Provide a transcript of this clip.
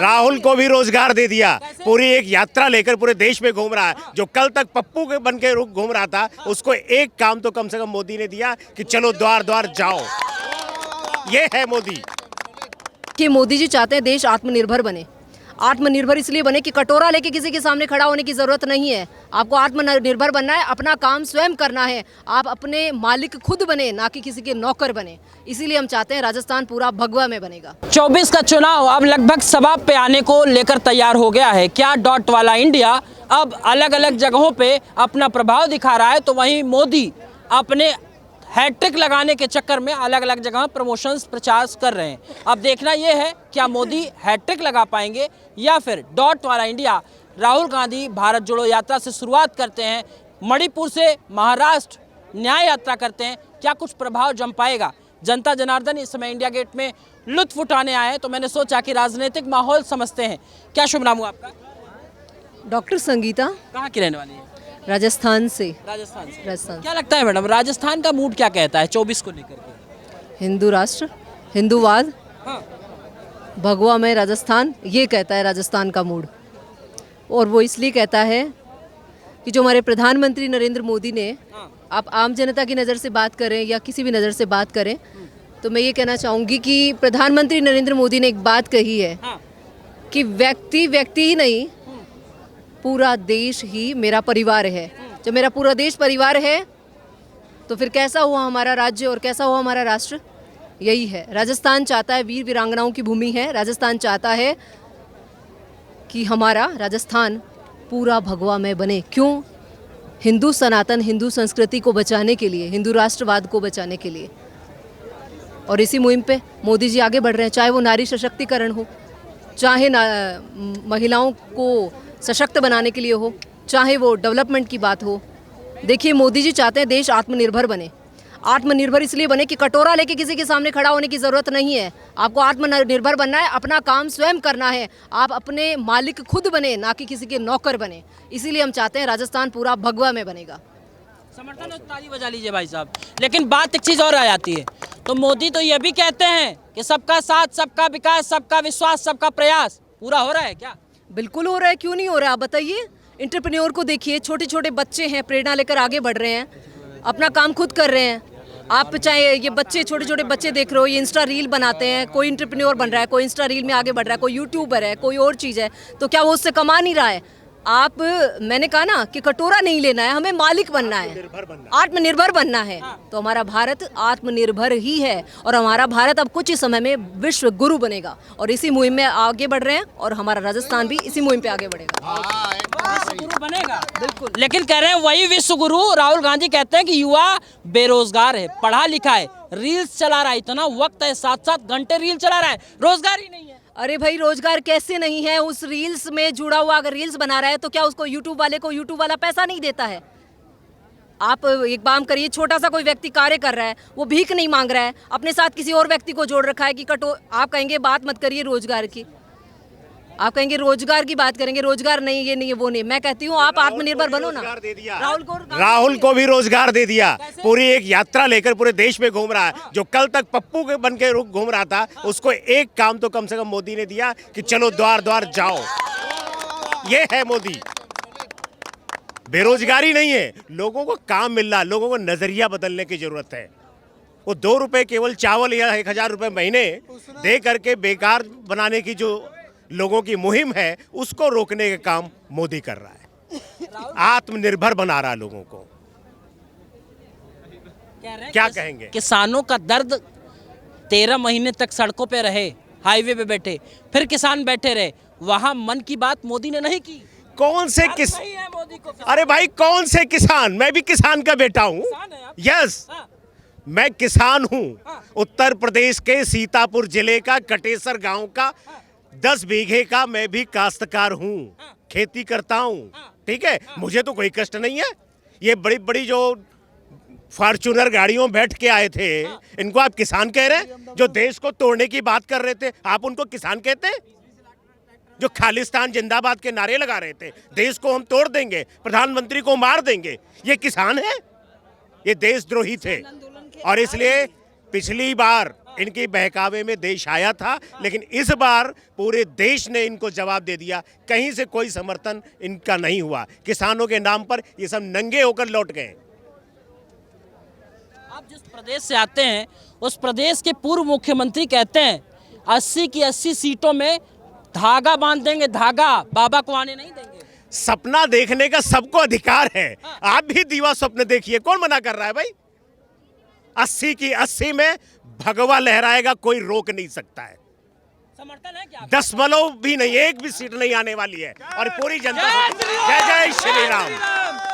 राहुल को भी रोजगार दे दिया। पूरी एक यात्रा लेकर पूरे देश में घूम रहा है। जो कल तक पप्पू के बन के घूम रहा था, उसको एक काम तो कम से कम मोदी ने दिया कि चलो द्वार द्वार जाओ। ये है मोदी। कि मोदी जी चाहते हैं देश आत्मनिर्भर बने। आत्मनिर्भर इसलिए बने कि कटोरा लेके किसी के सामने खड़ा होने की ज़रूरत नहीं है। आपको आत्मनिर्भर बनना है, अपना काम स्वयं करना है। आप अपने मालिक खुद बने, ना कि किसी के नौकर बने। इसीलिए हम चाहते हैं राजस्थान पूरा भगवा में बनेगा। 24 का चुनाव अब लगभग समाप्त पे आने को लेकर तैयार हो गया है। क्या डॉट वाला इंडिया अब अलग अलग जगहों पे अपना प्रभाव दिखा रहा है, तो वहीं मोदी अपने हैट्रिक लगाने के चक्कर में अलग अलग जगह प्रमोशंस प्रचार कर रहे हैं। अब देखना यह है क्या मोदी हैट्रिक लगा पाएंगे या फिर डॉट वाला इंडिया। राहुल गांधी भारत जोड़ो यात्रा से शुरुआत करते हैं, मणिपुर से महाराष्ट्र न्याय यात्रा करते हैं, क्या कुछ प्रभाव जम पाएगा। जनता जनार्दन इस समय इंडिया गेट में लुत्फ उठाने आए हैं, तो मैंने सोचा कि राजनीतिक माहौल समझते हैं। क्या शुभ नाम हुआ आपका? डॉक्टर संगीता। कहाँ की रहने वाली है? राजस्थान से। राजस्थान। क्या लगता है मैडम, राजस्थान का मूड क्या कहता है 24 को लेकर के? हिंदू राष्ट्र, हिंदूवाद, भगवा में राजस्थान, ये कहता है राजस्थान का मूड। और वो इसलिए कहता है कि जो हमारे प्रधानमंत्री नरेंद्र मोदी ने, आप आम जनता की नज़र से बात करें या किसी भी नज़र से बात करें, तो मैं ये कहना चाहूँगी कि प्रधानमंत्री नरेंद्र मोदी ने एक बात कही है कि व्यक्ति ही नहीं, पूरा देश ही मेरा परिवार है। जब मेरा पूरा देश परिवार है तो फिर कैसा हुआ हमारा राज्य और कैसा हुआ हमारा राष्ट्र। यही है राजस्थान चाहता है, वीर वीरांगनाओं की भूमि है। राजस्थान चाहता है कि हमारा राजस्थान पूरा भगवा में बने। क्यों? हिंदू सनातन हिंदू संस्कृति को बचाने के लिए, हिंदू राष्ट्रवाद को बचाने के लिए। और इसी मुहिम पे मोदी जी आगे बढ़ रहे हैं, चाहे वो नारी सशक्तिकरण हो, चाहे महिलाओं को सशक्त बनाने के लिए हो, चाहे वो डेवलपमेंट की बात हो। देखिए मोदी जी चाहते हैं देश आत्मनिर्भर बने। आत्मनिर्भर इसलिए बने कि कटोरा लेके किसी के सामने खड़ा होने की ज़रूरत नहीं है। आपको आत्मनिर्भर बनना है, अपना काम स्वयं करना है। आप अपने मालिक खुद बने, ना कि किसी के नौकर बने। इसीलिए हम चाहते हैं राजस्थान पूरा भगवा में बनेगा। समर्थन और ताली बजा लीजिए भाई साहब। लेकिन बात एक चीज़ और आ जाती है, तो मोदी तो ये भी कहते हैं कि सबका साथ, सबका विकास, सबका विश्वास, सबका प्रयास पूरा हो रहा है क्या? बिल्कुल हो रहा है, क्यों नहीं हो रहा है? आप बताइए। एंटरप्रेन्योर को देखिए, छोटे छोटे बच्चे हैं, प्रेरणा लेकर आगे बढ़ रहे हैं, अपना काम खुद कर रहे हैं। आप चाहे ये बच्चे, छोटे छोटे बच्चे देख रहे हो, ये इंस्टा रील बनाते हैं, कोई एंटरप्रेन्योर बन रहा है, कोई इंस्टा रील में आगे बढ़ रहा है, कोई यूट्यूबर है, कोई और चीज़ है, तो क्या वो उससे कमा नहीं रहा है? मैंने कहा ना कि कटोरा नहीं लेना है, हमें मालिक बनना है, आत्मनिर्भर बनना है। तो हमारा भारत आत्मनिर्भर ही है और हमारा भारत अब कुछ ही समय में विश्व गुरु बनेगा। और इसी मुहिम में आगे बढ़ रहे हैं और हमारा राजस्थान भी इसी मुहिम पे आगे बढ़ेगा। विश्व गुरु बनेगा बिल्कुल। लेकिन कह रहे हैं वही विश्व गुरु राहुल गांधी कहते हैं कि युवा बेरोजगार है, पढ़ा लिखा है, रील्स चला रहा है, इतना वक्त है 7-7 घंटे रील चला रहा है, रोजगार ही नहीं है। अरे भाई रोजगार कैसे नहीं है? उस रील्स में जुड़ा हुआ अगर रील्स बना रहा है तो क्या उसको यूट्यूब वाले को यूट्यूब वाला पैसा नहीं देता है? आप एक काम करिए, छोटा सा कोई व्यक्ति कार्य कर रहा है, वो भीख नहीं मांग रहा है, अपने साथ किसी और व्यक्ति को जोड़ रखा है कि आप कहेंगे बात मत करिए रोजगार की, आप कहेंगे रोजगार की बात करेंगे, रोजगार नहीं, ये नहीं है, वो नहीं। मैं कहती हूँ आप आत्मनिर्भर बनो ना। राहुल को भी रोजगार दे दिया। पूरी एक यात्रा लेकर पूरे देश में घूम रहा है। जो कल तक पप्पू के बन के घूम रहा था, उसको एक काम तो कम से कम मोदी ने दिया कि चलो द्वार द्वार जाओ। ये है मोदी। बेरोजगारी नहीं है, लोगों को काम मिल रहा, लोगों को नजरिया बदलने की जरूरत है। वो 2 रुपए केवल चावल या 1000 रुपए महीने दे करके बेकार बनाने की जो लोगों की मुहिम है, उसको रोकने का काम मोदी कर रहा है। आत्मनिर्भर बना रहा है लोगों को। क्या कहेंगे? किसानों का दर्द 13 महीने तक सड़कों पे रहे, हाईवे पे बैठे, फिर किसान बैठे रहे, वहां मन की बात मोदी ने नहीं की। कौन से अरे भाई कौन से किसान? मैं भी किसान का बेटा हूँ। यस, मैं किसान हूँ। उत्तर प्रदेश के सीतापुर जिले का कटेसर गांव का 10 बीघे का मैं भी काश्तकार हूँ, खेती करता हूँ। ठीक है, मुझे तो कोई कष्ट नहीं है। ये बड़ी बड़ी जो फॉर्च्यूनर गाड़ियों बैठ के आए थे, इनको आप किसान कह रहे हैं? जो देश को तोड़ने की बात कर रहे थे, आप उनको किसान कहते हैं? जो खालिस्तान जिंदाबाद के नारे लगा रहे थे, देश को हम तोड़ देंगे, प्रधानमंत्री को मार देंगे, ये किसान है? ये देशद्रोही थे। और इसलिए पिछली बार इनकी बहकावे में देश आया था, लेकिन इस बार पूरे देश ने इनको जवाब दे दिया। कहीं से कोई समर्थन इनका नहीं हुआ। किसानों के नाम पर ये सब नंगे होकर लौट गए। आप जिस प्रदेश से आते हैं उस प्रदेश के पूर्व मुख्यमंत्री कहते हैं 80 की 80 सीटों में धागा बांध देंगे, धागा बाबा को आने नहीं देंगे। सपना देखने का सबको अधिकार है। आप भी दीवा स्वप्न देखिए, कौन मना कर रहा है भाई? 80 की 80 में भगवा लहराएगा, कोई रोक नहीं सकता है। समर्थन है क्या? दशमलव भी नहीं, एक भी सीट नहीं आने वाली है। और पूरी जनता जय जय श्री राम।